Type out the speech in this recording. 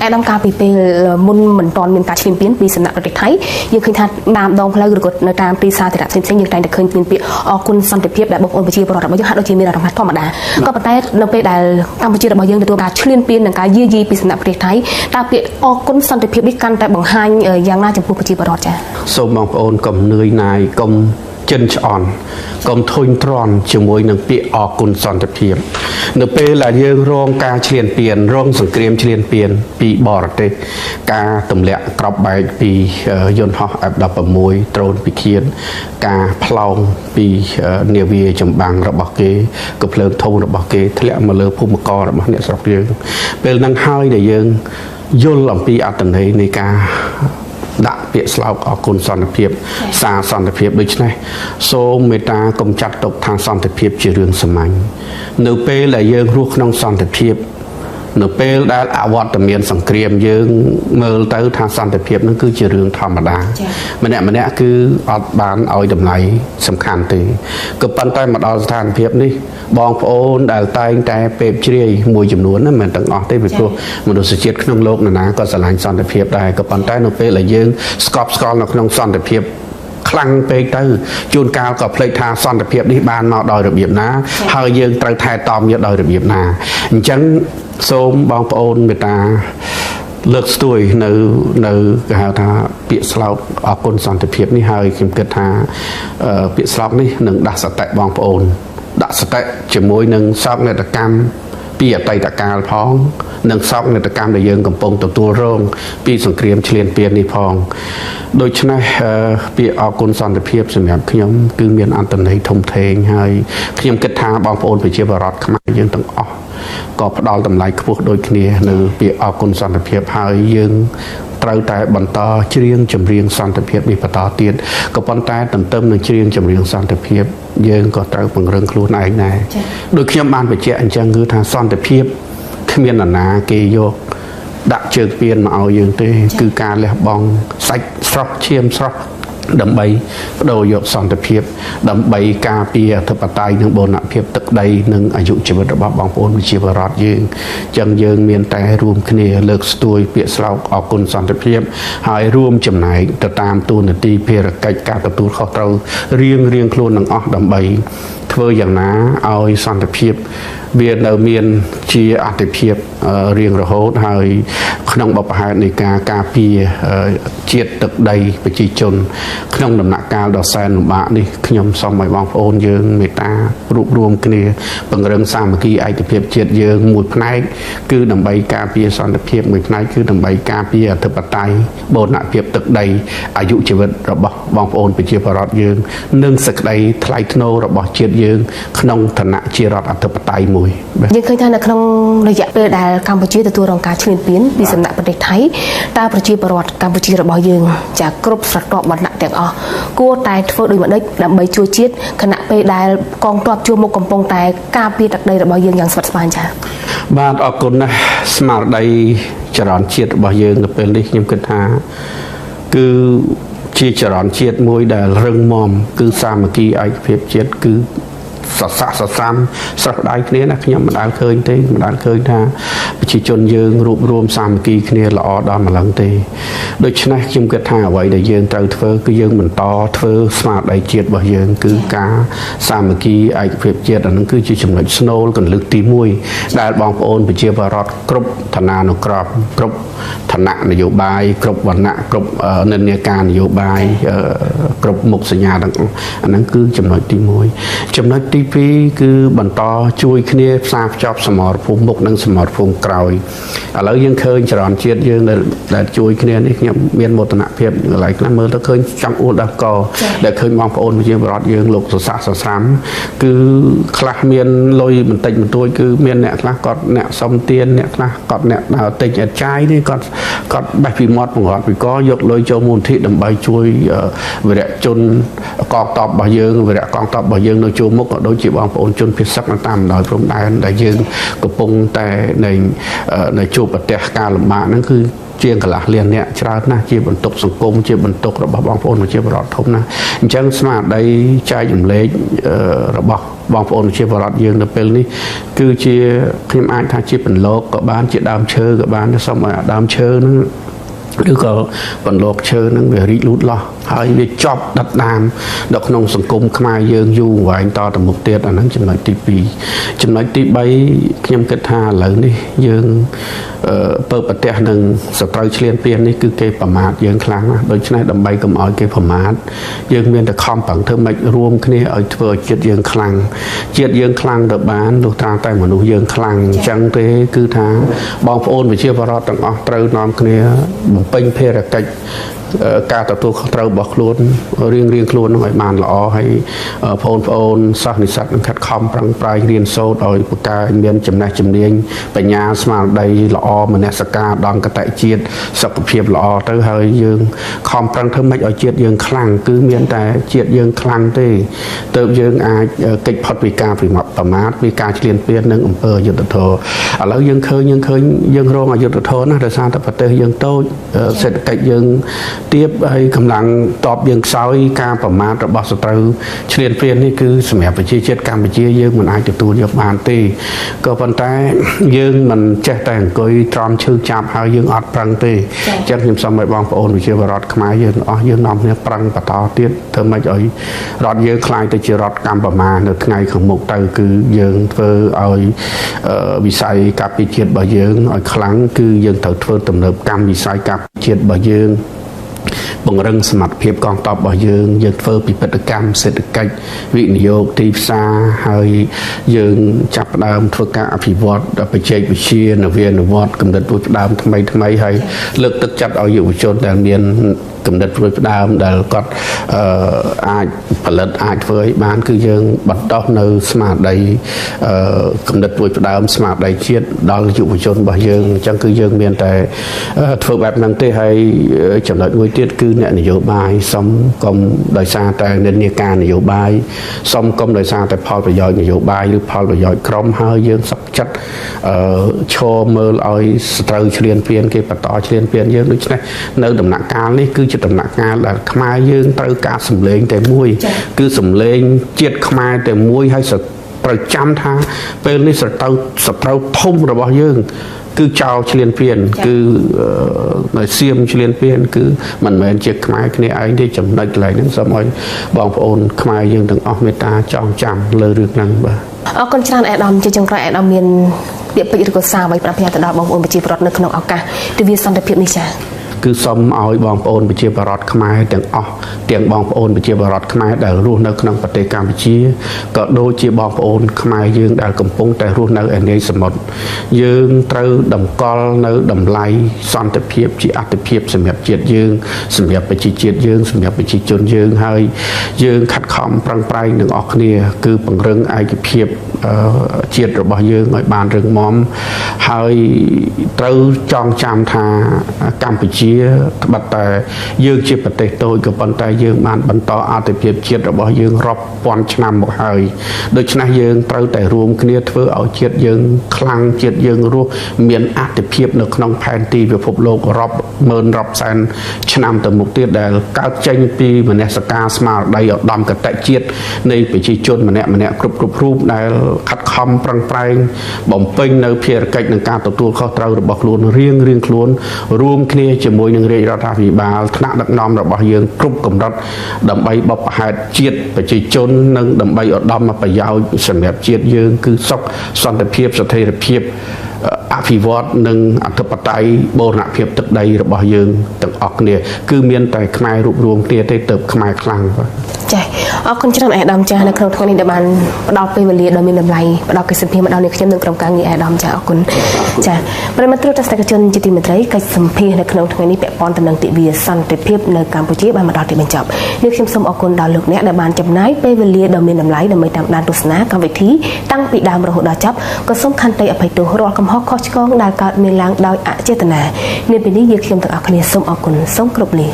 Adam ការពីពេលមុនមិនតន់មានការឈ្លានពានពីសំណាក់ប្រទេសថៃយើងឃើញថាតាមដងផ្លូវឬក៏នៅតាមទីសាធារណៈផ្សេងៗយើងតែងតែឃើញមានពាក្យអរគុណសន្តិភាពដែលបងប្អូនប្រជាពលរដ្ឋរបស់យើងហាក់ដូចជាមានអារម្មណ៍ធម្មតាក៏ប៉ុន្តែនៅពេលដែលកម្ពុជារបស់យើងទទួលការឈ្លានពាននិងការយាយីពីសំណាក់ប្រទេសថៃតើពាក្យអរគុណសន្តិភាពនេះកាន់តែបង្ហាញយ៉ាងណាចំពោះប្រជាពលរដ្ឋចា៎សូមបងប្អូនកុំនឿយណាយកុំចិនឆ្អន់កុំធុញទ្រាន់ជាមួយនឹងពាក្យអរគុណសន្តិភាពនៅពេលដែលយើងរងការឈ្លានពានរងសង្គ្រាមឈ្លានពានពីបរទេសការទម្លាក់ក្របបែកពីយន្តហោះ F16 ដ្រូនពិឃាតការផ្លោងពីនាវាចម្បាំងរបស់គេកំភ្លើងធំរបស់គេធ្លាក់មកលើភូមិកររបស់អ្នកស្រុកយើងពេលហ្នឹងហើយដែលយើងយល់អំពីអត្ថន័យនៃការដាក់ពាក្យស្លោកអរគុណសន្តិភាពសារសន្តិភាពដូច្នេះសូមមេត្តាកុំចាត់ទុកថាសន្តិភាពជារឿងសាមញ្ញនៅពេលដែលយើងរស់ក្នុងសន្តិភាពនៅពេលដែលអវត្តមានសង្គ្រាមយើងមើលទៅថាសន្តិភាពនឹងគឺជារឿងធម្មតាម្នាក់គឺអត់បានឲ្យតម្លៃសំខាន់ទេក៏ប៉ុន្តែមកដល់ស្ថានភាពនេះបងប្អូនដែលតែងតែពេបជ្រាយមួយចំនួនណាមិនទាំងអស់ទេពីព្រោះមនុស្សជាតិក្នុងโลกណាក៏ស្រឡាញ់សន្តិភាពដែរក៏ប៉ុន្តែនៅពេលដែលយើងស្កប់ស្កល់នៅក្នុងសន្តិភាពខ្លាំងពេកទៅជួនកាលក៏ភ្លេចថាសន្តិភាពនេះបានមកដោយរបៀបណាហើយយើងត្រូវថែទាំវាដោយរបៀបណាអញ្ចឹងសូមបងប្អូនមេត្តាលើកស្ទួយនៅគេហៅថាពាក្យស្លោកអរគុណសន្តិភាពនេះហើយខ្ញុំគិតថាពាក្យស្លោកនេះនឹងដាស់សតិបងប្អូនដាក់សតិជាមួយនឹងសោកនាដកម្មពីអតីតកាលផងនិងសោកនាដកម្មដែលយើងកំពុងទទួលរងពីសង្គ្រាមឈ្លានពាននេះផងដូច្នេះពាក្យអរគុណសន្តិភាពសម្រាប់ខ្ញុំគឺមានអត្ថន័យធំធេងហើយខ្ញុំគិតថាបងប្អូនប្រជាពលរដ្ឋខ្មែរយើងទាំងអស់ក៏ផ្ដល់តម្លៃខ្ពស់ដូចគ្នានៅពាក្យអរគុណសន្តិភាពហើយយើងត្រូវតែបន្តច្រៀងចម្រៀងសន្តិភាពនេះបន្តទៀតក៏ប៉ុន្តែទន្ទឹមនឹងច្រៀងចម្រៀងសន្តិភាពយើងក៏ត្រូវពង្រឹងខ្លួនឯងដែរដូចខ្ញុំបានបញ្ជាក់អញ្ចឹងគឺថាសន្តិភាពគ្មាននរណាគេយកដាក់ជើងពៀនមកឲ្យយើងទេគឺការលះបង់សាច់ស្រស់ឈាមស្រស់ដើម្បីបដូរយកសន្តិភាពដើម្បីការពារអធិបតេយ្យនិងបូរណភាពទឹកដីនិងអាយុជីវិតរបស់បងប្អូនប្រជាពលរដ្ឋយើងចឹងយើងមានតែរួមគ្នាលើកស្ទួយពាក្យស្លោកអរគុណសន្តិភាពហើយរួមចំណែកទៅតាមទូនាទីភារកិច្ចការទទួលខុសត្រូវរៀងខ្លួនទាំងអស់ដើម្បីធ្វើយ៉ាងណាឲ្យសន្តិភាពវានៅមានជាអតិភិបរៀងរហូតហើយក្នុងបបផែននៃការការពារជាតិទឹកដីប្រជាជនក្នុងដំណាក់កាលដ៏សែនលំបាកនេះខ្ញុំសូមឲ្យបងប្អូនយើងមេត្តារួបរวมគ្នាពង្រឹងសាមគ្គីឯកភាពជាតិយើងមួយផ្នែកគឺដើម្បីការពារសន្តិភាពមួយផ្នែកគឺដើម្បីការពារអធិបតេយ្យបូរណភាពទឹកដីអាយុជីវិតរបស់បងប្អូនប្រជាពលរដ្ឋយើងនិងសេចក្តីថ្លៃថ្នូររបស់ជាតិយើងក្នុងឋានៈជារដ្ឋអធិបតេយ្យមួយយើងឃើញថានៅក្នុងរយៈពេលដែលកម្ពុជាទទួលរងការឈ្លានពានពីសំណាក់ប្រទេសថៃតើប្រជាពលរដ្ឋកម្ពុជារបស់យើងចាគ្រប់ស្រទាប់វណ្ណៈទាំងអស់គួរតែធ្វើដូចម្តេចដើម្បីជួយជាតិខណៈពេលដែលកងទ័ពជួរមុខកំពុងតែការពារទឹកដីរបស់យើងយ៉ាងស្វិតស្វាញចា៎បាទអរគុណណាស់ស្មារតីចរន្តជាតិរបស់យើងនៅពេលនេះខ្ញុំគិតថាគឺជាចរន្តជាតិមួយដែលរឹងមាំគឺសាមគ្គីឯកភាពជាតិគឺសស័កសសាមស្រស់ដៃគ្នាណាខ្ញុំមិនដែលឃើញទេមិនដែលឃើញថាប្រជាជនយើងរួបរวมសាមគ្គីគ្នាល្អដល់ម្លឹងទេដូច្នេះខ្ញុំគិតថាអ្វីដែលយើងត្រូវធ្វើគឺយើងបន្តធ្វើស្មារតីជាតិរបស់យើងគឺការសាមគ្គីឯកភាពជាតិអានឹងគឺជាចំណុចស្នូលកន្លឹះទី1ដែលបងប្អូនប្រជាពលរដ្ឋគ្រប់ឋានានុក្រមគ្រប់ឋានៈនយោបាយគ្រប់វណ្ណៈគ្រប់និន្នាការនយោបាយគ្រប់មុខសញ្ញាទាំងអានឹងគឺចំណុចទី1ចំណុចទី2គឺបន្តជួយគ្នាផ្សារភ្ជាប់សមរភូមិមុខនិងសមរភូមិក្រោយឥឡូវយើងឃើញចរន្តជាតិយើងដែលជួយគ្នានេះខ្ញុំមានមោទនភាពកន្លែងខ្លះមើលទៅឃើញចង់អួលដល់កដែលឃើញបងប្អូនប្រជាពលរដ្ឋយើងលោកសស័កសស្រាំគឺខ្លះមានលុយបន្តិចបន្តួចគឺមានអ្នកខ្លះគាត់អ្នកសុំទានអ្នកខ្លះគាត់អ្នកដើរទិញអត់ចាយនេះគាត់បេះពីមាត់បង្រត់ពីកយកលុយចូលមូលនិធិដើម្បីជួយវីរៈជនកងទ័ពរបស់យើងវីរៈកងទ័ពរបស់យើងនៅជួរមុខដូចជាបងប្អូនជនភៀសសឹកតាមបណ្ដោយព្រំដែនដែលយើងកំពុងតែនៅជួបប្រទះការលំបាកហ្នឹងគឺ ជាងកន្លះលានអ្នកច្រើនណាស់ជាបន្ទុកសង្គមជាបន្ទុករបស់បងប្អូនប្រជាពលរដ្ឋធំណាស់អញ្ចឹងស្មារតីចែករំលែករបស់បងប្អូនប្រជាពលរដ្ឋយើងនៅពេលនេះគឺជាខ្ញុំអាចថាជាបន្លកក៏បានជាដើមឈើក៏បានសូមឲ្យដើមឈើហ្នឹងឬក៏បន្លកឈើហ្នឹងវារីកលូតលាស់ហើយវាចប់ដិតដាមនៅក្នុងសង្គមខ្មែរយើងយូរអង្វែងតទៅមុខទៀតអាហ្នឹងចំណុចទី2ចំណុចទី3ខ្ញុំគិតថាឥឡូវនេះយើងពើប្រទះនឹងសត្រូវឈ្លានពាននេះគឺគេប្រមាថយើងខ្លាំងណាស់ដូច្នេះដើម្បីកុំឲ្យគេប្រមាថយើងមានតែខំប្រឹងធ្វើម៉េចរួមគ្នាឲ្យធ្វើឲ្យជាតិយើងខ្លាំងជាតិយើងខ្លាំងទៅបានលុះត្រាតែមនុស្សយើងខ្លាំងអញ្ចឹងទេគឺថាបងប្អូនប្រជាពលរដ្ឋទាំងអស់ត្រូវនាំគ្នាបំពេញភារកិច្ចការទទួលខុសត្រូវរបស់ខ្លួនរៀងខ្លួននឹងឲ្យបានល្អហើយបងប្អូនសិស្សនិស្សិតនឹងខិតខំប្រឹងប្រែងរៀនសូត្រឲ្យបង្កើនមានចំណេះជំនាញបញ្ញាស្មារតីល្អមនសិការដង្កតេជាតិសុខភាពល្អទៅហើយយើងខំប្រឹងធ្វើម៉េចឲ្យជាតិយើងខ្លាំងគឺមានតែជាតិយើងខ្លាំងទេទើបយើងអាចកិច្ចផុតពីការប្រមាថពីការឈ្លានពាននឹងអំពើអយុត្តិធម៌ឥឡូវយើងឃើញយើងរងអយុត្តិធម៌ណាដោយសារតែប្រទេសយើងតូចសេដ្ឋកិច្ចយើងទៀបហើយកម្លាំងតបយើងខ្សោយការប្រមាថរបស់សត្រូវឈ្លានពាននេះគឺសម្រាប់ប្រជាជាតិកម្ពុជាយើងមិនអាចទទួលយកបានទេក៏ប៉ុន្តែយើងមិនចេះតែអង្គុយទ្រាំឈឺចាប់ហើយយើងអត់ប្រឹងទេអញ្ចឹងខ្ញុំសូមឲ្យបងប្អូនប្រជាពលរដ្ឋខ្មែរយើងអស់យើងនាំគ្នាប្រឹងបន្តទៀតធ្វើម៉េចឲ្យរដ្ឋយើងខ្លាយទៅជារដ្ឋកម្ពុជានៅថ្ងៃខាងមុខទៅគឺយើងធ្វើឲ្យវិស័យការពារជាតិរបស់យើងឲ្យខ្លាំងគឺយើងត្រូវធ្វើទំនើបកម្មវិស័យការពារជាតិរបស់យើងបង្រឹងសមត្ថភាពកងទ័ពរបស់យើងធ្វើពិពិធកម្មសេដ្ឋកិច្ចវិនិយោគទីផ្សារហើយយើងចាប់ផ្ដើមធ្វើការអភិវឌ្ឍបច្ចេកវិទ្យានវានុវត្តន៍គំនិតផ្ដួចផ្ដើមថ្មីហើយលើកទឹកចិត្តឲ្យយុវជនដែលមានគំនិតផ្ដួចផ្ដើមដែលគាត់អាចផលិតអាចធ្វើឲ្យបានគឺយើងបន្តនៅស្មារតីគំនិតផ្ដួចផ្ដើមស្មារតីជាតិដល់យុវជនរបស់យើងអញ្ចឹងគឺយើងមានតែធ្វើបែបហ្នឹងទេហើយចំណុចមួយទៀតគឺអ្នកនយោបាយសុំកុំដោយសារតែនិន្នាការនយោបាយសុំកុំដោយសារតែផលប្រយោជន៍នយោបាយឬផលប្រយោជន៍ក្រុមហើយយើងសុខចិត្តឈរមើលឲ្យសត្រូវឈ្លានពានគេបន្តឈ្លានពានយើងដូច្នេះនៅដំណាក់កាលនេះគឺជាដំណាក់កាលដែលខ្មែរយើងត្រូវការសម្លេងតែមួយគឺសម្លេងជាតិខ្មែរតែមួយហើយត្រូវចាំថាពេលនេះសត្រូវធំរបស់យើងគឺចោលឈ្លានពានគឺនៅសៀមឈ្លានពានគឺមិនមែនជាខ្មែរគ្នាឯងទេចំណុចកន្លែងហ្នឹងសូមឲ្យបងប្អូនខ្មែរយើងទាំងអស់មេត្តាចងចាំលើរឿងហ្នឹងបាទអរគុណច្រើនអាដាមជាចុងក្រោយអាដាមមានពាក្យពេចន៍ឬក៏សារអ្វីប្រាប់ទៅដល់បងប្អូនប្រជាពលរដ្ឋនៅក្នុងឱកាសទិវាសន្តិភាពនេះចា៎គឺសូមឲ្យបងប្អូនប្រជាពលរដ្ឋខ្មែរទាំងអស់ទាំងបងប្អូនប្រជាពលរដ្ឋខ្មែរដែលរស់នៅក្នុងប្រទេសកម្ពុជាក៏ដូចជាបងប្អូនខ្មែរយើងដែលកំពុងតែរស់នៅឯនាយសមុទ្រយើងត្រូវតម្កល់នៅតម្លៃសន្តិភាពជាអាទិភាពសម្រាប់ជាតិយើងសម្រាប់ប្រជាជាតិយើងសម្រាប់ប្រជាជនយើងហើយយើងខិតខំប្រឹងប្រែងទាំងអស់គ្នាគឺពង្រឹងឯកភាពជាតិរបស់យើងឲ្យបានរឹងមាំហើយត្រូវចងចាំថាកម្ពុជាត្បិតតែយើងជាប្រទេសតូចក៏ប៉ុន្តែយើងបានបន្តអធិភាពជាតិរបស់យើងរាប់ពាន់ឆ្នាំមកហើយដូច្នេះយើងត្រូវតែរួមគ្នាធ្វើឲ្យជាតិយើងខ្លាំងជាតិយើងរស់មានអធិភាពនៅក្នុងផែនទីពិភពលោករាប់ម៉ឺនរាប់សែនឆ្នាំទៅមុខទៀតដែលកើតចេញពីមនសិការស្មារតីឧត្តមគតិជាតិនៃប្រជាជនម្នាក់គ្រប់រូបដែលខិតខំប្រឹងប្រែងបំពេញនៅភារកិច្ចនឹងការទទួលខុសត្រូវរបស់ខ្លួនរៀងខ្លួនរួមគ្នាជាមួយនឹងរាជរដ្ឋាភិបាលថ្នាក់ដឹកនាំរបស់យើងគ្រប់កម្រិតដើម្បីបបផែនជាតិប្រជាជននិងដើម្បីឧត្តមប្រយោជន៍សម្រាប់ជាតិយើងគឺសុខសន្តិភាពស្ថិរភាពអភិវឌ្ឍនិងអធិបតេយ្យបូរណភាពទឹកដីរបស់យើងទាំងអស់គ្នាគឺមានតែខ្មែររួបរวมគ្នាទេទៅខ្មែរខ្លាំងបាទចា៎អរគុណច្រើនអាដាមចាស់នៅក្នុងថ្ងៃនេះដែលបានផ្ដល់ពេលវេលាដ៏មានតម្លៃផ្ដល់កិច្ចសម្ភារមកដល់អ្នកខ្ញុំនិងក្រុមការងារអាដាមចាស់អរគុណចា៎ប្រិមត្តទស្សនិកជនជាទីមេត្រីកិច្ចសម្ភារនៅក្នុងថ្ងៃនេះពាក់ព័ន្ធទៅនឹងទិវាសន្តិភាពនៅកម្ពុជាបានមកដល់ទីបញ្ចប់នេះខ្ញុំសូមអរគុណដល់លោកអ្នកដែលបានចំណាយពេលវេលាដ៏មានតម្លៃដើម្បីតាមដានទស្សនាកម្មវិធីតាំងពីដើមរហូតដល់ចប់ក៏សូមខន្តីអភ័យទោសរាល់កំហុសខុសឆ្គងដែលកើតមានឡើងដោយអចេតនានាពេលនេះយើងខ្ញុំទាំងអស់គ្នាសូមអរគុណសូមគោរពលា